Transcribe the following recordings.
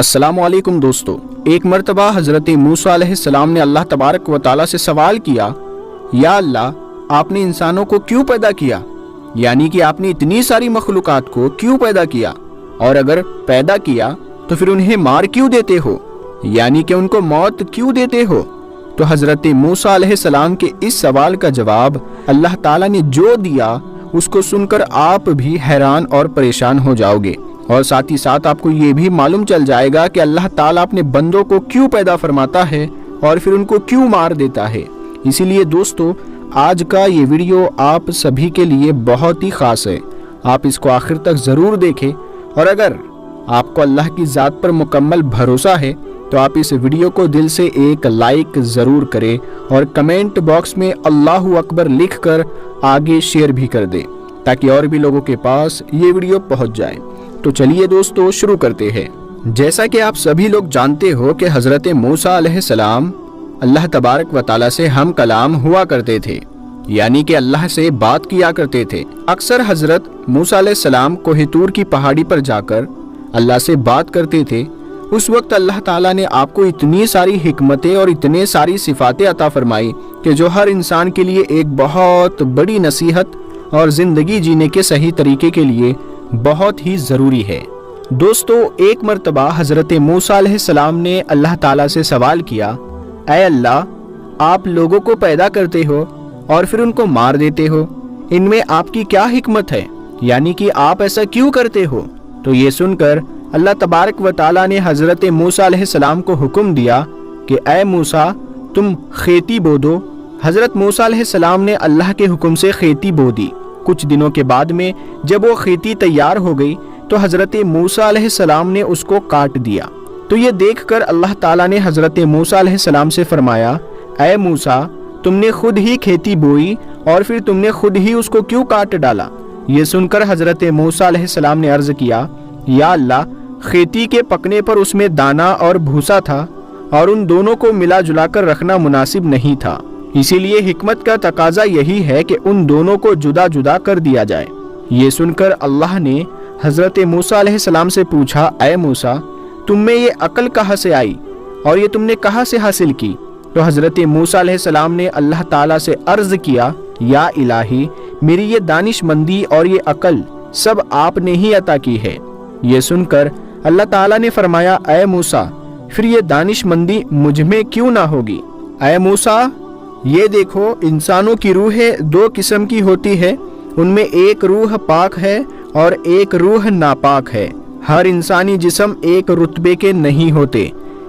السلام علیکم دوستو، ایک مرتبہ حضرت موسیٰ علیہ السلام نے اللہ تبارک و تعالیٰ سے سوال کیا، یا اللہ آپ نے انسانوں کو کیوں پیدا کیا؟ یعنی کہ آپ نے اتنی ساری مخلوقات کو کیوں پیدا کیا؟ اور اگر پیدا کیا تو پھر انہیں مار کیوں دیتے ہو؟ یعنی کہ ان کو موت کیوں دیتے ہو؟ تو حضرت موسیٰ علیہ السلام کے اس سوال کا جواب اللہ تعالیٰ نے جو دیا اس کو سن کر آپ بھی حیران اور پریشان ہو جاؤ گے، اور ساتھ ہی ساتھ آپ کو یہ بھی معلوم چل جائے گا کہ اللہ تعالیٰ اپنے بندوں کو کیوں پیدا فرماتا ہے اور پھر ان کو کیوں مار دیتا ہے۔ اسی لیے دوستو، آج کا یہ ویڈیو آپ سبھی کے لیے بہت ہی خاص ہے، آپ اس کو آخر تک ضرور دیکھیں، اور اگر آپ کو اللہ کی ذات پر مکمل بھروسہ ہے تو آپ اس ویڈیو کو دل سے ایک لائک ضرور کریں اور کمنٹ باکس میں اللہ اکبر لکھ کر آگے شیئر بھی کر دیں تاکہ اور بھی لوگوں کے پاس یہ ویڈیو پہنچ جائے۔ تو چلیے دوستو شروع کرتے ہیں۔ جیسا کہ آپ سبھی لوگ جانتے ہو کہ حضرت موسیٰ علیہ السلام اللہ تبارک و تعالیٰ سے ہم کلام ہوا کرتے تھے، یعنی کہ اللہ سے بات کیا کرتے تھے۔ اکثر حضرت موسیٰ علیہ السلام کوہ طور کی پہاڑی پر جا کر اللہ سے بات کرتے تھے۔ اس وقت اللہ تعالیٰ نے آپ کو اتنی ساری حکمتیں اور اتنے ساری صفاتیں عطا فرمائی کہ جو ہر انسان کے لیے ایک بہت بڑی نصیحت اور زندگی جینے کے صحیح طریقے کے لیے بہت ہی ضروری ہے۔ دوستو، ایک مرتبہ حضرت موسیٰ علیہ السلام نے اللہ تعالیٰ سے سوال کیا، اے اللہ آپ لوگوں کو پیدا کرتے ہو اور پھر ان کو مار دیتے ہو، ان میں آپ کی کیا حکمت ہے؟ یعنی کہ آپ ایسا کیوں کرتے ہو؟ تو یہ سن کر اللہ تبارک و تعالیٰ نے حضرت موسیٰ علیہ السلام کو حکم دیا کہ اے موسیٰ تم کھیتی بو دو۔ حضرت موسیٰ علیہ السلام نے اللہ کے حکم سے کھیتی بو دی۔ کچھ دنوں کے بعد میں جب وہ کھیتی تیار ہو گئی تو حضرت موسیٰ علیہ السلام نے اس کو کاٹ دیا۔ تو یہ دیکھ کر اللہ تعالیٰ نے حضرت موسیٰ علیہ السلام سے فرمایا، اے موسیٰ تم نے خود ہی کھیتی بوئی اور پھر تم نے خود ہی اس کو کیوں کاٹ ڈالا؟ یہ سن کر حضرت موسیٰ علیہ السلام نے عرض کیا، یا اللہ کھیتی کے پکنے پر اس میں دانا اور بھوسا تھا اور ان دونوں کو ملا جلا کر رکھنا مناسب نہیں تھا، اسی لیے حکمت کا تقاضا یہی ہے کہ ان دونوں کو جدا جدا کر دیا جائے۔ یہ سن کر اللہ نے حضرت موسیٰ علیہ السلام سے پوچھا، اے موسیٰ تم میں یہ عقل کہاں سے آئی اور یہ تم نے کہاں سے حاصل کی؟ تو حضرت موسیٰ علیہ السلام نے اللہ تعالیٰ سے عرض کیا، یا الہی میری یہ دانش مندی اور یہ عقل سب آپ نے ہی عطا کی ہے۔ یہ سن کر اللہ تعالیٰ نے فرمایا، اے موسیٰ پھر یہ دانش مندی مجھ میں کیوں نہ ہوگی؟ اے موسیٰ یہ دیکھو، انسانوں کی روحیں دو قسم کی ہوتی ہے، ان میں ایک روح پاک ہے اور ایک روح ناپاک ہے۔ ہر انسانی جسم ایک رتبے کے نہیں ہوتے۔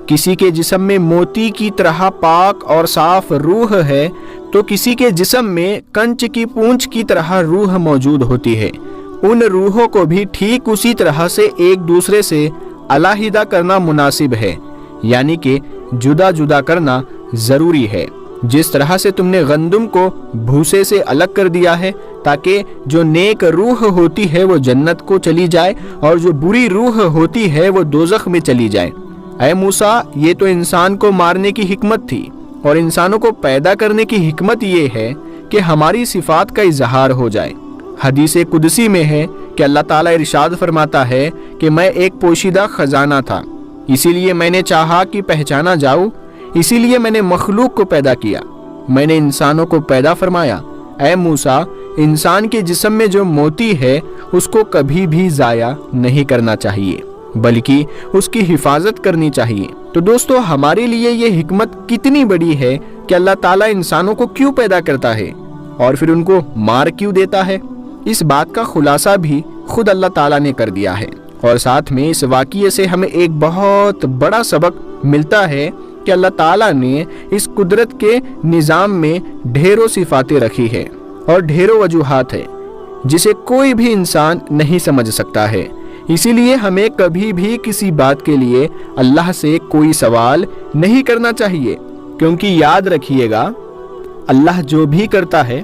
کسی کے جسم میں موتی کی طرح پاک اور صاف روح ہے تو کسی کے جسم میں کنچ کی پونچھ کی طرح روح موجود ہوتی ہے۔ ان روحوں کو بھی ٹھیک اسی طرح سے ایک دوسرے سے علیحدہ کرنا مناسب ہے، یعنی کہ جدا جدا کرنا ضروری ہے۔ جس طرح سے تم نے گندم کو بھوسے سے الگ کر دیا ہے تاکہ جو نیک روح ہوتی ہے وہ جنت کو چلی جائے اور جو بری روح ہوتی ہے وہ دوزخ میں چلی جائے۔ اے موسیٰ یہ تو انسان کو مارنے کی حکمت تھی، اور انسانوں کو پیدا کرنے کی حکمت یہ ہے کہ ہماری صفات کا اظہار ہو جائے۔ حدیث قدسی میں ہے کہ اللہ تعالیٰ ارشاد فرماتا ہے کہ میں ایک پوشیدہ خزانہ تھا، اسی لیے میں نے چاہا کہ پہچانا جاؤ، اسی لیے میں نے مخلوق کو پیدا کیا، میں نے انسانوں کو پیدا فرمایا۔ اے موسیٰ انسان کے جسم میں جو موتی ہے اس کو کبھی بھی ضائع نہیں کرنا چاہیے بلکہ اس کی حفاظت کرنی چاہیے۔ تو دوستو ہمارے لیے یہ حکمت کتنی بڑی ہے کہ اللہ تعالیٰ انسانوں کو کیوں پیدا کرتا ہے اور پھر ان کو مار کیوں دیتا ہے، اس بات کا خلاصہ بھی خود اللہ تعالیٰ نے کر دیا ہے۔ اور ساتھ میں اس واقعے سے ہمیں ایک بہت بڑا سبق ملتا ہے کہ اللہ تعالیٰ نے اس قدرت کے نظام میں ڈھیروں صفاتیں رکھی ہے اور ڈھیروں وجوہات ہے جسے کوئی بھی انسان نہیں سمجھ سکتا ہے۔ اسی لیے ہمیں کبھی بھی کسی بات کے لیے اللہ سے کوئی سوال نہیں کرنا چاہیے، کیونکہ یاد رکھیے گا اللہ جو بھی کرتا ہے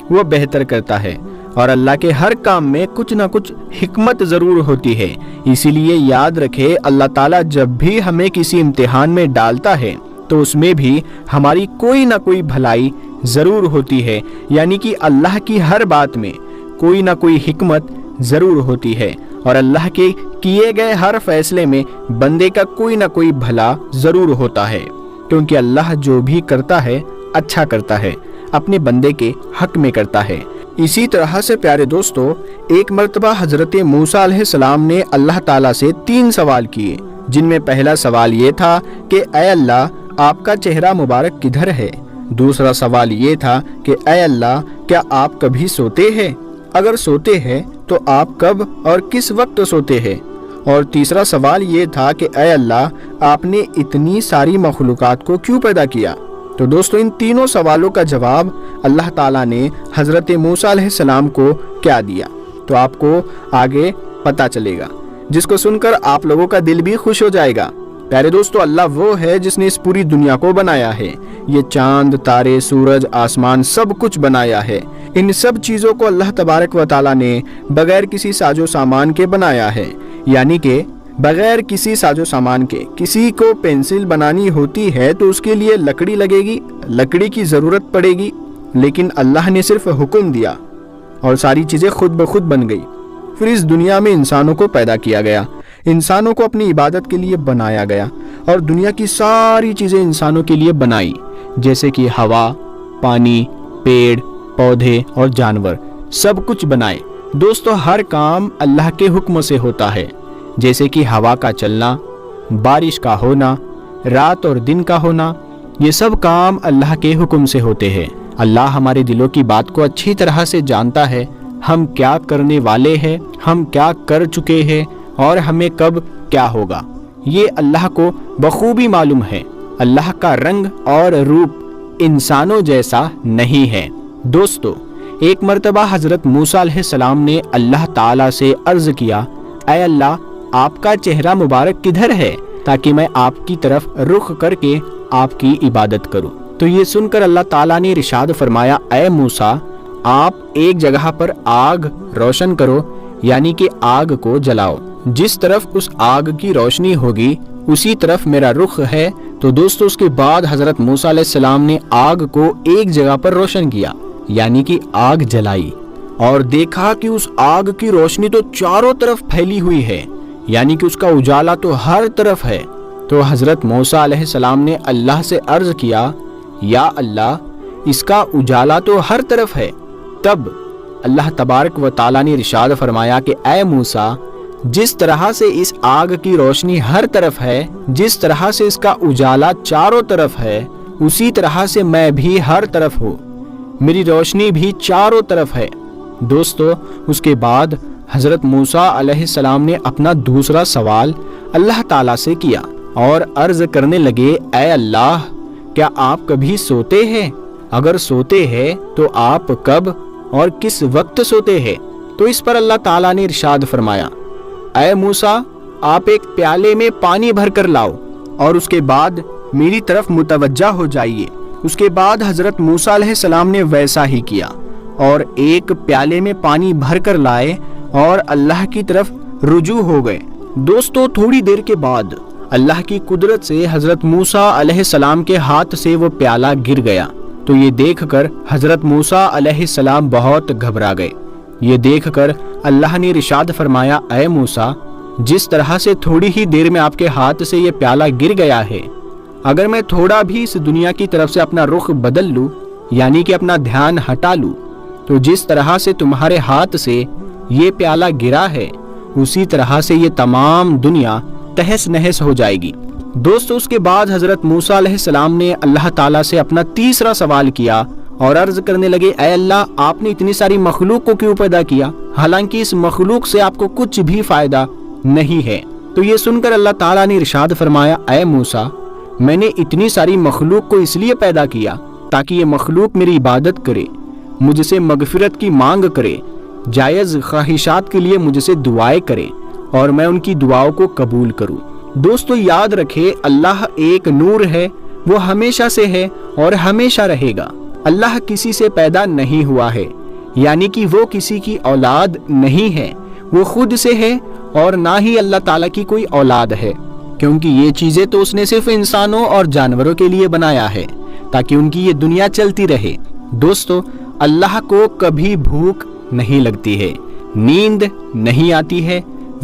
وہ بہتر کرتا ہے، اور اللہ کے ہر کام میں کچھ نہ کچھ حکمت ضرور ہوتی ہے۔ اسی لیے یاد رکھے اللہ تعالیٰ جب بھی ہمیں کسی امتحان میں ڈالتا ہے تو اس میں بھی ہماری کوئی نہ کوئی بھلائی ضرور ہوتی ہے، یعنی کہ اللہ کی ہر بات میں کوئی نہ کوئی حکمت ضرور ہوتی ہے، اور اللہ کے کیے گئے ہر فیصلے میں بندے کا کوئی نہ کوئی بھلا ضرور ہوتا ہے، کیونکہ اللہ جو بھی کرتا ہے اچھا کرتا ہے، اپنے بندے کے حق میں کرتا ہے۔ اسی طرح سے پیارے دوستو، ایک مرتبہ حضرت موسیٰ علیہ السلام نے اللہ تعالیٰ سے 3 سوال کیے، جن میں پہلا سوال یہ تھا کہ اے اللہ آپ کا چہرہ مبارک کدھر ہے؟ دوسرا سوال یہ تھا کہ اے اللہ کیا آپ کبھی سوتے ہیں؟ اگر سوتے ہیں تو آپ کب اور کس وقت سوتے ہیں؟ اور تیسرا سوال یہ تھا کہ اے اللہ آپ نے اتنی ساری مخلوقات کو کیوں پیدا کیا؟ تو دوستو ان تینوں سوالوں کا جواب اللہ تعالیٰ نے حضرت موسیٰ علیہ السلام کو کیا دیا تو آپ کو آگے پتہ چلے گا، جس کو سن کر آپ لوگوں کا دل بھی خوش ہو جائے گا۔ پیارے دوستو، اللہ وہ ہے جس نے اس پوری دنیا کو بنایا ہے، یہ چاند، تارے، سورج، آسمان سب کچھ بنایا ہے۔ ان سب چیزوں کو اللہ تبارک و تعالیٰ نے بغیر کسی ساز و سامان کے بنایا ہے، یعنی کہ بغیر کسی ساز و سامان کے۔ کسی کو پینسل بنانی ہوتی ہے تو اس کے لیے لکڑی لگے گی، لکڑی کی ضرورت پڑے گی، لیکن اللہ نے صرف حکم دیا اور ساری چیزیں خود بخود بن گئی۔ پھر اس دنیا میں انسانوں کو پیدا کیا گیا، انسانوں کو اپنی عبادت کے لیے بنایا گیا، اور دنیا کی ساری چیزیں انسانوں کے لیے بنائی، جیسے کہ ہوا، پانی، پیڑ پودے اور جانور سب کچھ بنائے۔ دوستو ہر کام اللہ کے حکم سے ہوتا ہے، جیسے کہ ہوا کا چلنا، بارش کا ہونا، رات اور دن کا ہونا، یہ سب کام اللہ کے حکم سے ہوتے ہیں۔ اللہ ہمارے دلوں کی بات کو اچھی طرح سے جانتا ہے، ہم کیا کرنے والے ہیں، ہم کیا کر چکے ہیں اور ہمیں کب کیا ہوگا، یہ اللہ کو بخوبی معلوم ہے۔ اللہ کا رنگ اور روپ انسانوں جیسا نہیں ہے۔ دوستو ایک مرتبہ حضرت موسیٰ علیہ السلام نے اللہ تعالیٰ سے عرض کیا، اے اللہ آپ کا چہرہ مبارک کدھر ہے تاکہ میں آپ کی طرف رخ کر کے آپ کی عبادت کروں۔ تو یہ سن کر اللہ تعالیٰ نے ارشاد فرمایا، اے موسیٰ آپ ایک جگہ پر آگ روشن کرو، یعنی کہ آگ کو جلاؤ، جس طرف اس آگ کی روشنی ہوگی اسی طرف میرا رخ ہے۔ تو دوستو اس کے بعد حضرت موسیٰ علیہ السلام نے آگ کو ایک جگہ پر روشن کیا، یعنی کہ آگ جلائی، اور دیکھا کہ اس آگ کی روشنی تو چاروں طرف پھیلی ہوئی ہے، یعنی کہ اس کا اجالا تو ہر طرف ہے۔ تو حضرت موسیٰ علیہ السلام نے اللہ سے عرض کیا، یا اللہ اس کا اجالا تو ہر طرف ہے۔ تب اللہ تبارک و تعالیٰ نے ارشاد فرمایا کہ اے موسیٰ جس طرح سے اس آگ کی روشنی ہر طرف ہے، جس طرح سے اس کا اجالا چاروں طرف ہے، اسی طرح سے میں بھی ہر طرف ہوں، میری روشنی بھی چاروں طرف ہے۔ دوستو اس کے بعد حضرت موسیٰ علیہ السلام نے اپنا دوسرا سوال اللہ تعالیٰ سے کیا اور عرض کرنے لگے، اے اللہ کیا آپ کبھی سوتے ہیں؟ اگر سوتے ہیں تو آپ کب اور کس وقت سوتے ہیں؟ تو اس پر اللہ تعالیٰ نے ارشاد فرمایا، اے موسیٰ آپ ایک پیالے میں پانی بھر کر لاؤ اور اس کے بعد میری طرف متوجہ ہو جائیے۔ اس کے بعد حضرت موسیٰ علیہ السلام نے ویسا ہی کیا اور ایک پیالے میں پانی بھر کر لائے اور اللہ کی طرف رجوع ہو گئے۔ دوستو تھوڑی دیر کے بعد اللہ کی قدرت سے حضرت موسیٰ علیہ السلام کے ہاتھ سے وہ پیالہ گر گیا۔ تو یہ دیکھ کر حضرت موسیٰ علیہ السلام بہت گھبرا گئے۔ یہ دیکھ کر اللہ نے ارشاد فرمایا، اے موسیٰ جس طرح سے تھوڑی ہی دیر میں آپ کے ہاتھ سے یہ پیالہ گر گیا ہے، اگر میں تھوڑا بھی اس دنیا کی طرف سے اپنا رخ بدل لوں، یعنی کہ اپنا دھیان ہٹا لوں، تو جس طرح سے تمہارے ہاتھ سے یہ پیالہ گرا ہے اسی طرح سے یہ تمام دنیا تہس نہس ہو جائے گی۔ دوستو اس کے بعد حضرت موسیٰ علیہ السلام نے اللہ تعالیٰ سے اپنا تیسرا سوال کیا اور عرض کرنے لگے، اے اللہ آپ نے اتنی ساری مخلوق کو کیوں پیدا کیا، حالانکہ اس مخلوق سے آپ کو کچھ بھی فائدہ نہیں ہے؟ تو یہ سن کر اللہ تعالیٰ نے ارشاد فرمایا، اے موسیٰ میں نے اتنی ساری مخلوق کو اس لیے پیدا کیا تاکہ یہ مخلوق میری عبادت کرے، مجھ سے مغفرت کی مانگ کرے، جائز خواہشات کے لیے مجھ سے دعائیں کرے اور میں ان کی دعاؤں کو قبول کروں۔ دوستو یاد رکھے اللہ ایک نور ہے، وہ ہمیشہ سے ہے اور ہمیشہ رہے گا۔ اللہ کسی سے پیدا نہیں ہوا ہے، یعنی کہ وہ کسی کی اولاد نہیں ہے، وہ خود سے ہے اور نہ ہی اللہ تعالیٰ کی کوئی اولاد ہے، کیونکہ یہ چیزیں تو اس نے صرف انسانوں اور جانوروں کے لیے بنایا ہے تاکہ ان کی یہ دنیا چلتی رہے۔ دوستو اللہ کو کبھی بھوک نہیں لگتی ہے، نیند نہیں آتی ہے،